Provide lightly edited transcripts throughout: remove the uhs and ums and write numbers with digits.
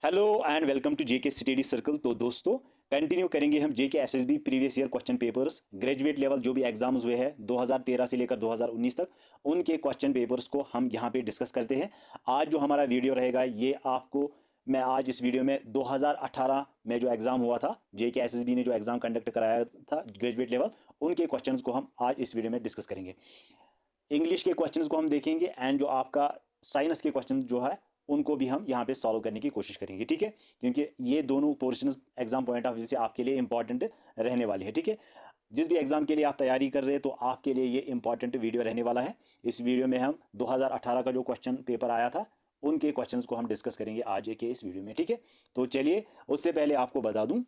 Hello and welcome to JK study circle. तो दोस्तों, continue करेंगे हम JK SSB previous year question papers, graduate level जो भी एग्जाम्स हुए हैं 2013 से लेकर 2019 तक, उनके क्वेश्चन पेपर्स को हम यहाँ पे डिस्कस करते हैं। आज जो हमारा वीडियो रहेगा ये आपको मैं आज इस वीडियो में 2018 में जो एग्ज़ाम हुआ था, जेके एसएसबी ने जो एग्ज़ाम कंडक्ट कराया था ग्रेजुएट लेवल, उनके क्वेश्चन को हम आज इस वीडियो में डिस्कस करेंगे। इंग्लिश के क्वेश्चंस को हम देखेंगे एंड जो आपका साइंस के क्वेश्चन जो है उनको भी हम यहाँ पे सॉल्व करने की कोशिश करेंगे, ठीक है। क्योंकि ये दोनों portions exam point of view से आपके लिए इंपॉर्टेंट रहने वाली है, ठीक है। जिस भी एग्जाम के लिए आप तैयारी कर रहे हैं तो आपके लिए ये इंपॉर्टेंट वीडियो रहने वाला है। इस वीडियो में हम 2018 का जो क्वेश्चन पेपर आया था उनके क्वेश्चंस को हम डिस्कस करेंगे आज के इस वीडियो में, ठीक है। तो चलिए, उससे पहले आपको बता दूं,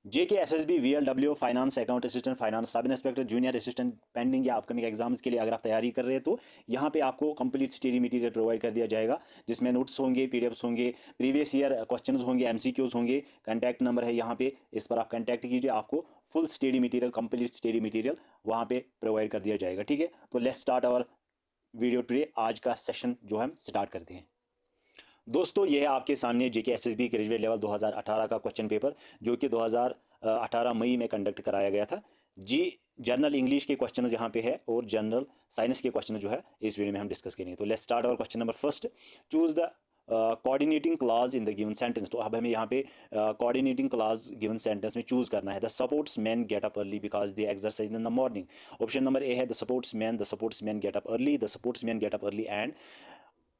जेके SSB VLW finance account assistant, finance sub inspector, junior assistant pending या अपकमिंग एग्जाम्स के लिए अगर आप तैयारी कर रहे हैं तो यहाँ पे आपको कंप्लीट स्टडी मटेरियल प्रोवाइड कर दिया जाएगा, जिसमें नोट्स होंगे, पीडीएफ्स होंगे, प्रीवियस ईयर क्वेश्चंस होंगे, एमसीक्यूज होंगे। कॉन्टैक्ट नंबर है यहाँ पे, इस पर आप कॉन्टैक्ट कीजिए, आपको full study material, complete study material वहाँ पे प्रोवाइड कर दिया जाएगा, ठीक है। तो let's start our video today. आज का सेशन जो हम स्टार्ट करते हैं। दोस्तों, ये है आपके सामने जेके एसएसबी ग्रेजुएट लेवल 2018 का क्वेश्चन पेपर, जो कि 2018 मई में कंडक्ट कराया गया था जी। जनरल इंग्लिश के क्वेश्चन यहाँ पे है और जनरल साइंस के क्वेश्चन जो है इस वीडियो में हम डिस्कस करेंगे। तो let's start our question number first. Choose the coordinating clause in the given sentence. तो अब हमें यहाँ पे कोऑर्डिनेटिंग क्लाज गिवन सेंटेंस में चूज करना है। The sports man get up early because they exercise in the morning. Option number A है the sports man get up early, the sports man get up early, and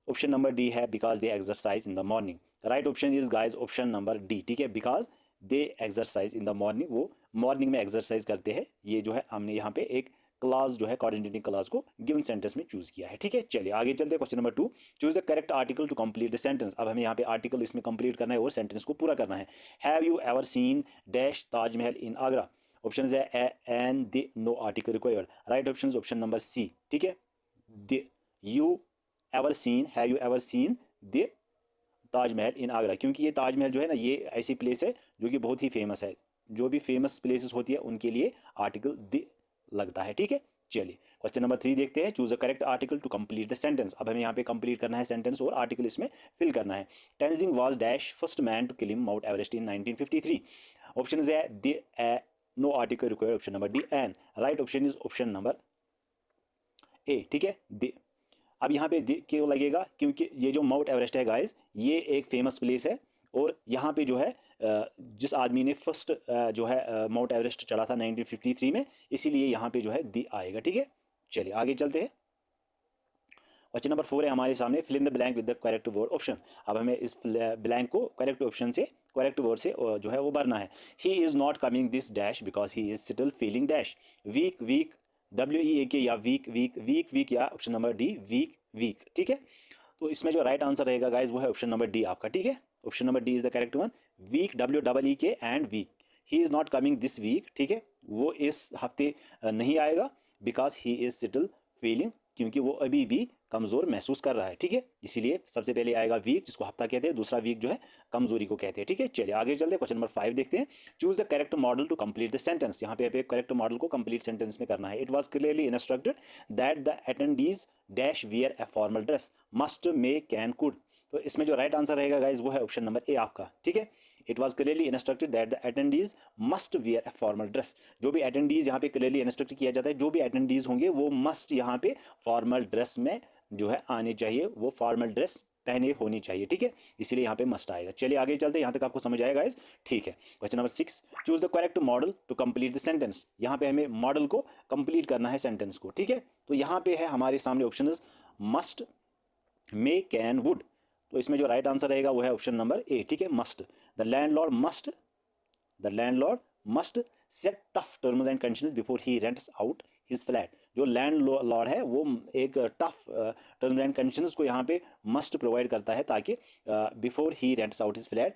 option number D है because they exercise in the morning. Right option is guys option number D, ठीक है। Because they exercise in the morning, वो morning में exercise करते हैं। ये जो है हमने यहाँ पे एक क्लास जो है कोऑर्डिनेटिंग क्लास को गिवन सेंटेंस में चूज किया है, ठीक है। चलिए आगे चलते हैं। Question number 2, choose the correct article to complete the sentence. अब हमें यहाँ पे आर्टिकल इसमें कंप्लीट करना है और सेंटेंस को पूरा करना है। Have you ever seen dash Taj Mahal in Agra. Option है and the no article required. Right option option number C, ठीक है। The you ever seen, have you ever seen the Taj Mahal in Agra, क्योंकि ये ताजमहल जो है ना, ये ऐसी प्लेस है जो कि बहुत ही फेमस है। जो भी फेमस प्लेसेस होती है उनके लिए आर्टिकल द लगता है, ठीक है। चलिए क्वेश्चन नंबर 3 देखते हैं। Choose the correct article to complete the sentence. अब हमें यहाँ पे कंप्लीट करना है सेंटेंस और आर्टिकल इसमें फिल करना है। Tenzing was dash first man to climb Mount Everest in 1953। Option है the no article required, option number D an. Right option is option number A, ठीक है, द। अब यहाँ पे क्यों लगेगा, क्योंकि ये जो माउंट एवरेस्ट है गाइस, ये एक फेमस प्लेस है और यहाँ पे जो है जिस आदमी ने फर्स्ट जो है माउंट एवरेस्ट चढ़ा था 1953 में, इसीलिए यहाँ पे जो है दी आएगा, ठीक है। चलिए आगे चलते हैं। क्वेश्चन नंबर 4 है हमारे सामने, fill in the blank with the correct word option. अब हमें इस ब्लैंक को करेक्ट ऑप्शन से, करेक्ट वर्ड से जो है वो भरना है। He is not coming this dash because he is still feeling dash. Week week, WEAK, या वीक वीक वीक वीक, या option number D week week, ठीक है। तो इसमें जो राइट आंसर रहेगा गाइज वो है ऑप्शन नंबर डी आपका, ठीक है। Option number D is the correct one. Week, WEEK and week. He is not coming this week, ठीक है, वो इस हफ्ते नहीं आएगा। Because he is still feeling, क्योंकि वो अभी भी कमज़ोर महसूस कर रहा है, ठीक है। इसीलिए सबसे पहले आएगा वीक, जिसको हफ्ता कहते हैं, दूसरा वीक जो है कमजोरी को कहते हैं, ठीक है। चलिए आगे चलते हैं। क्वेश्चन नंबर 5 देखते हैं। Choose the correct modal to complete the sentence. यहाँ पे करेक्ट मॉडल को कंप्लीट सेंटेंस में करना है। It was clearly instructed that the attendees dash wear a formal dress, must, may, can, could. तो इसमें जो राइट आंसर रहेगा गाइज वो है ऑप्शन नंबर ए आपका, ठीक है। It was clearly instructed that the attendees must wear a formal dress. जो भी अटेंडीज यहाँ पे क्लियरली इंस्ट्रक्ट किया जाता है, जो भी अटेंडीज होंगे वो मस्ट यहाँ पे फॉर्मल ड्रेस में जो है आने चाहिए, वो फॉर्मल ड्रेस पहने होनी चाहिए, ठीक है। इसलिए यहाँ पे मस्ट आएगा। चलिए आगे चलते हैं, यहाँ तक आपको समझ आएगा गाइस, ठीक है। Question number 6, choose the correct modal to complete the sentence. यहाँ पे हमें मॉडल को कंप्लीट करना है सेंटेंस को, ठीक है। तो यहाँ पे है हमारे सामने option must, may, can, would. तो इसमें जो राइट आंसर रहेगा वो है ऑप्शन नंबर ए, ठीक है, must. The landlord must, the landlord must set tough terms and conditions before he rents out his flat. जो लैंड लॉर्ड है वो एक टफ टर्म्स एंड कंडीशंस को यहाँ पे मस्ट प्रोवाइड करता है, ताकि before he rents out his flat,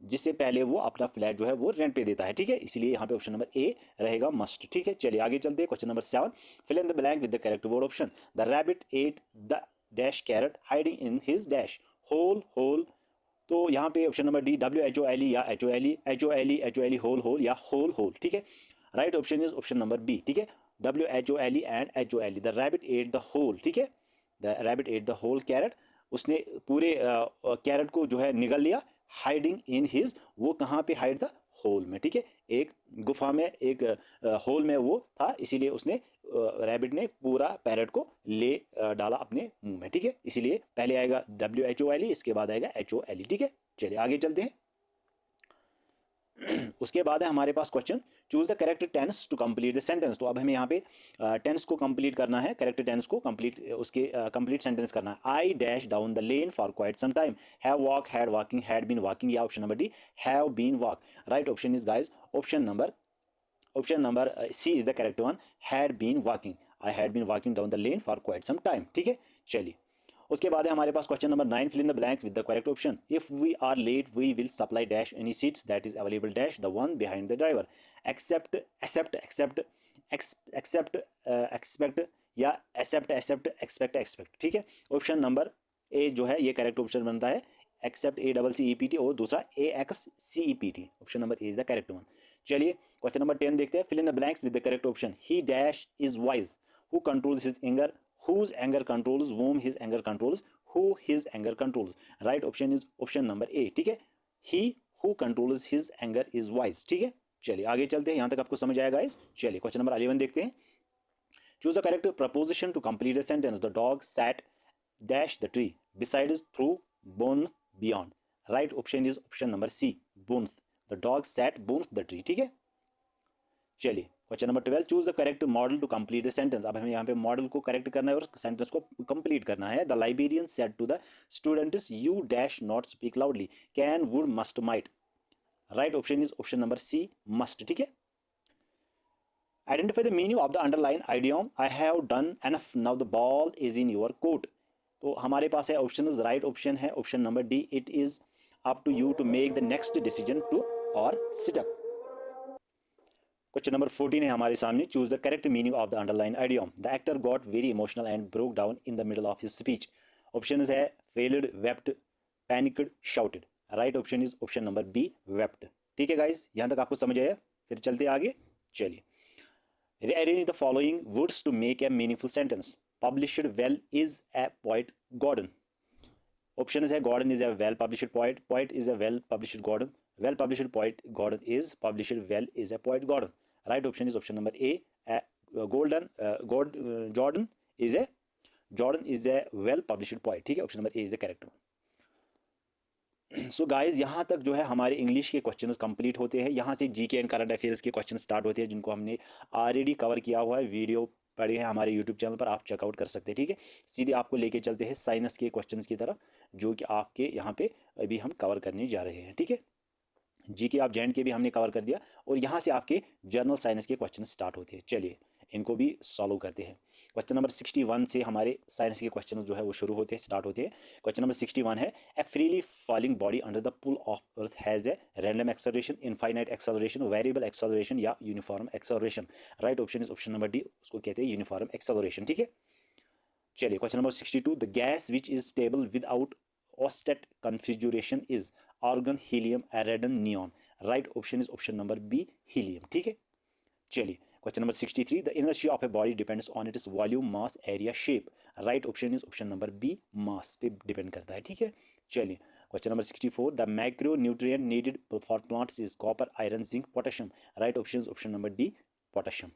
जिससे पहले वो अपना फ्लैट जो है वो रेंट पे देता है, ठीक है। इसलिए यहाँ पे ऑप्शन नंबर ए रहेगा मस्ट, ठीक है। चलिए आगे चलते हैं। Question number 7, fill in the blank with the correct word option. The rabbit ate the dash carrot hiding in his dash, whole hole. तो यहाँ पे ऑप्शन नंबर डी WHOLE या HOLE होल होल या होल होल, ठीक है। Right option is option number B, ठीक है, WHOLE and HOLE। The rabbit ate the whole, ठीक है, the rabbit ate the whole carrot. उसने पूरे कैरेट को जो है निगल लिया, हाइडिंग इन हिज, वो कहाँ पे हाइड था, होल में, ठीक है, एक गुफा में, एक होल में वो था, इसीलिए उसने रैबिट ने पूरा पैरेट को ले डाला अपने मुंह में, ठीक है, इसीलिए पहले आएगा WHOLE, इसके बाद आएगा HOLE, ठीक है। चलिए आगे चलते हैं। उसके बाद है हमारे पास question, choose the correct tense to complete the sentence. तो अब हमें यहाँ पे टेंस को कंप्लीट करना है, करेक्ट टेंस को कंप्लीट, उसके कंप्लीट सेंटेंस करना है। I dash down the lane for quite some time, have walk, had walking, had been walking, या option number D have been walk. Right option is guys option number C is the correct one, had been walking, I had been walking down the lane for quite some time, ठीक है। चलिए उसके बाद है हमारे पास question number 9, fill in the blanks with the correct option. If we are late we will supply dash any seats that is available dash the one behind the driver, accept except except accept expect, या accept accept expect expect, ठीक है। Option number ए जो है ये correct option बनता है, accept ACCEPT, और दूसरा AXCEPT, option number A is the correct one. चलिए क्वेश्चन नंबर 10 देखते हैं, fill in the blanks with the correct option. He dash is wise, who controls his anger, whose anger controls, whom his anger controls, who his anger controls. Right option is option number A, ठीक है। he who controls his anger is wise, ठीक है। चलिए आगे चलते हैं, यहां तक आपको समझ आएगा गाइस। चलिए क्वेश्चन नंबर 11 देखते हैं, choose the correct preposition to complete the sentence. The dog sat dash the tree beside through beneath beyond. Right option is option number C, beneath, the dog sat beneath the tree, ठीक है। चलिए question number 12, choose the correct modal to complete the sentence. अब हमें यहाँ पे model को correct करना है और सेंटेंस को कंप्लीट करना है। The librarian said to the students, you dash not speak loudly, can, would, must, might. Right option is option number C, must, ठीक है। Identify the meaning of the underline idiom, I have done enough, now the ball is in your court. तो हमारे पास है option, right option है option number D, it is up to you to make the next decision to or sit up. Question number 14 है हमारे सामने, choose the correct meaning of the underline idiom. The actor got very emotional and broke down in the middle of his speech. Option है failed, wept, panicked, shouted. Right option is option number B, wept, ठीक है guys, यहां तक आपको समझ आया। फिर चलते आगे। चलिए rearrange the following words to make a meaningful sentence. Published well is a poet Gordon. Option है Gordon is a well published poet, poet is a well published Gordon, well published poet Gordon is, published well is a poet Gordon. Right option is option number A, Jordan is a well published poet, ठीक है, option number A is the correct one. So guys यहाँ तक जो है हमारे English के questions complete होते हैं। यहाँ से जीके एंड करंट अफेयर्स के क्वेश्चन स्टार्ट होते हैं, जिनको हमने ऑलरेडी कवर किया हुआ है, वीडियो पड़े हैं हमारे यूट्यूब चैनल पर, आप चेकआउट कर सकते हैं, ठीक है। सीधे आपको लेके चलते हैं साइंस के क्वेश्चंस की तरफ, जो कि आपके यहाँ पे अभी हम कवर करने जा रहे हैं, ठीक है। जीके आप जेएंड के भी हमने कवर कर दिया, और यहाँ से आपके जनरल साइंस के क्वेश्चन स्टार्ट होते हैं। चलिए इनको भी सॉल्व करते हैं। क्वेश्चन नंबर 61 से हमारे साइंस के क्वेश्चन जो है वो शुरू होते हैं, स्टार्ट होते हैं। क्वेश्चन नंबर 61 है, a freely falling body under the pull of earth has a random acceleration, infinite acceleration, variable acceleration, या uniform acceleration. Right option is option number D, उसको कहते हैं यूनिफॉर्म एक्सेलरेशन, ठीक है। चलिए question number 62, the gas which is stable without octet configuration is argon, helium, radon, neon. Right option is option number B, helium, ठीक है। चलिए question number 63, the energy of A body depends on its volume, mass, area, shape. Right option is option number B, mass पे depend करता है, ठीक है। चलिए question number 64, the macro nutrient needed for plants is copper, iron, zinc, potassium. Right option is option number D, potassium,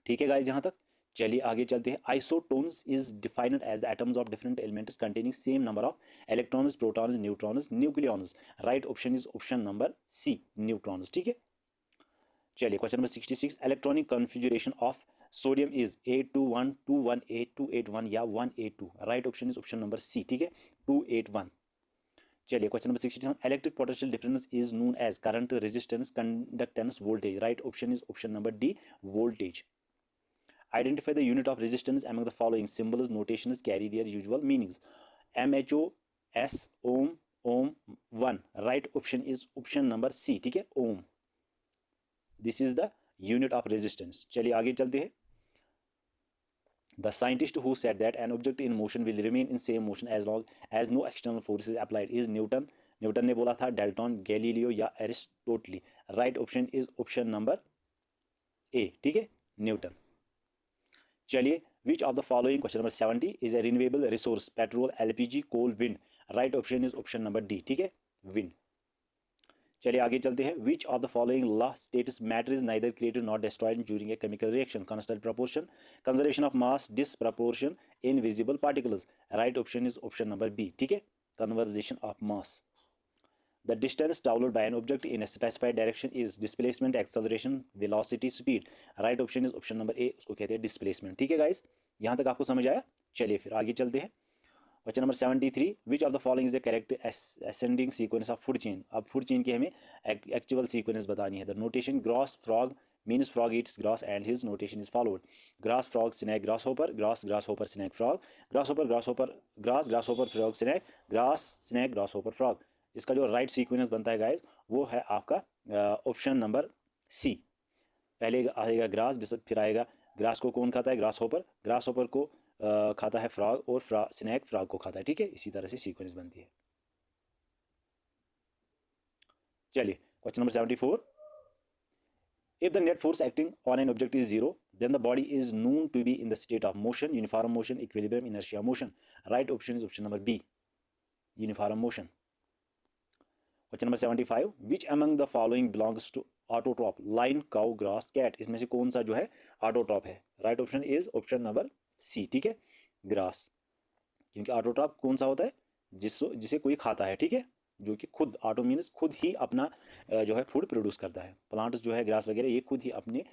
ठीक है guys यहाँ तक। चलिए आगे चलते हैं। Isotones is defined as the atoms of different elements containing same number of electrons, protons, neutrons, nucleons. Right option is option number C, neutrons, ठीक है। चलिए question number 66, electronic configuration of sodium is 821, 218, 281, या 182। Right option is option number C, ठीक है, 281। चलिए question number 67, electric potential difference is known as current, resistance, conductance, voltage. Right option is option number D, voltage. Identify the unit of resistance among the following symbols, notations carry their usual meanings. MHO, S, ohm, ohm, 1. Right option is option number C, ठीक है, ohm. This is the unit of resistance. चलिए आगे चलते हैं। The scientist who said that an object in motion will remain in same motion as long as no external force is applied is Newton. Newton ने बोला था, Dalton, Galileo, या Aristotle. Right option is option number A, ठीक है, Newton. चलिए which of the following, question number 70, is a renewable resource, petrol, LPG, coal, wind. Right option is option number D, ठीक है, wind. चलिए आगे चलते हैं। Which of the following law states matter is neither created not destroyed during a chemical reaction, constant proportion, conservation of mass, disproportion, invisible particles. Right option is option number B, ठीक है, conservation of mass. The distance traveled by an object in a specified direction is displacement, acceleration, velocity, speed. Right option is option number A, उसको कहते हैं displacement, ठीक है guys, यहाँ तक आपको समझ आया। चलिए फिर आगे चलते हैं। Question number 73, which of the following is the correct ascending sequence of food chain. अब फूड चेन की हमें एक्चुअल सीक्वेंस बतानी है। The notation gross frog means frog eats grass and his notation is followed. Grass, frog, snake, grasshopper, grass, grasshopper, snake, frog, grasshopper, grasshopper, grass, grasshopper, frog, snake, grass, snake, grasshopper, frog. इसका जो right sequence बनता है guys वो है आपका option number सी। पहले आएगा grass, फिर आएगा ग्रास को कौन खाता है, ग्रास होपर, ग्रास होपर को खाता है फ्रॉग, और स्नैक फ्रॉग को खाता है, ठीक है, इसी तरह से सीक्वेंस बनती है। चलिए question number 74, if the net force acting on an object is zero, then the body is known to be in the state of motion, uniform motion, equilibrium, inertia, motion. Right option is option number B, uniform motion. Question number 75, which among the following belongs to autotroph, lion, cow, grass, cat. इसमें से कौन सा जो है autotroph है। Right option is option number C, ठीक है, grass. क्योंकि ऑटोट्रॉप कौन सा होता है, जिसे कोई खाता है, ठीक है, जो कि खुद, ऑटो मीन्स खुद ही अपना जो है फूड प्रोड्यूस करता है। प्लांट्स जो है ग्रास वगैरह ये खुद ही अपने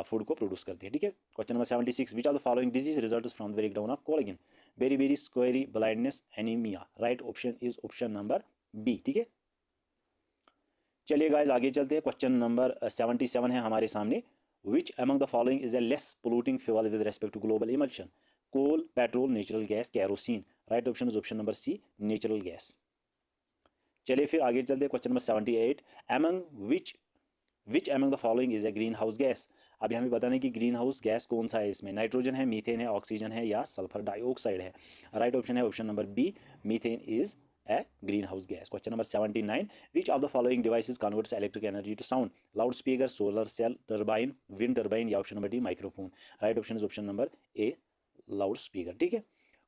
फूड को प्रोड्यूस करते हैं, ठीक है। Question number 76, which of the following disease results from break down of collagen, beri beri, scurvy, blindness, anaemia. Right option is option number B, ठीक है। चलिए गाइस आगे चलते हैं। क्वेश्चन नंबर 77 है हमारे सामने, which among the following is a less polluting fuel with respect to global emulsion, coal, petrol, natural gas, kerosene. Right option is option number C, natural gas. चलिए फिर आगे चलते हैं। Question number 78, among which among the following is a greenhouse gas. अभी हमें बताना है कि ग्रीन हाउस गैस कौन सा है। इसमें नाइट्रोजन है, मीथेन है, ऑक्सीजन है, या सल्फर डाइऑक्साइड है। राइट ऑप्शन है option number B, methane is a greenhouse gas. Question number 79, which of the following devices converts electric energy to sound, loudspeaker, solar cell, turbine, wind turbine, या option number D, microphone. Right option is option number A, loudspeaker, ठीक है।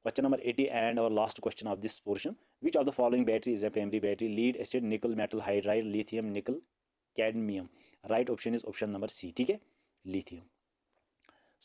Question number 80 and our last question of this portion, which of the following battery is a primary battery, lead acid, nickel metal hydride, lithium nickel cadmium. Right option is option number C, ठीक है, lithium.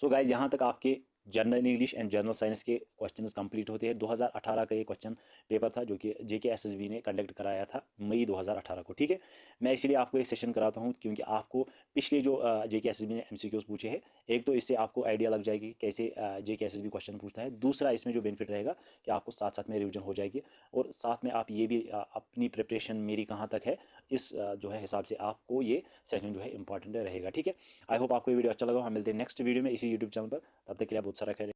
So guys यहाँ तक आपके general English and general science के questions complete होते हैं। 2018 का ये क्वेश्चन पेपर था जो कि JKSSB ने कंडक्ट कराया था मई 2018 को, ठीक है। मैं इसलिए आपको ये सेशन कराता हूँ क्योंकि आपको पिछले जो JKSSB ने MCQs पूछे हैं, एक तो इससे आपको आइडिया लग जाएगी कि कैसे JKSSB क्वेश्चन पूछता है। दूसरा इसमें जो बेनिफिट रहेगा कि आपको साथ साथ में रिविजन हो जाएगी, और साथ में आप ये भी अपनी प्रिपरेशन मेरी कहाँ तक है इस जो है हिसाब से आपको ये सेशन जो है इंपॉर्टेंट रहेगा, ठीक है। आई होप आपको ये वीडियो अच्छा लगा। हम मिलते हैं नेक्स्ट वीडियो में इसी यूट्यूब चैनल पर। तब तक के लिए बहुत सारा खैर।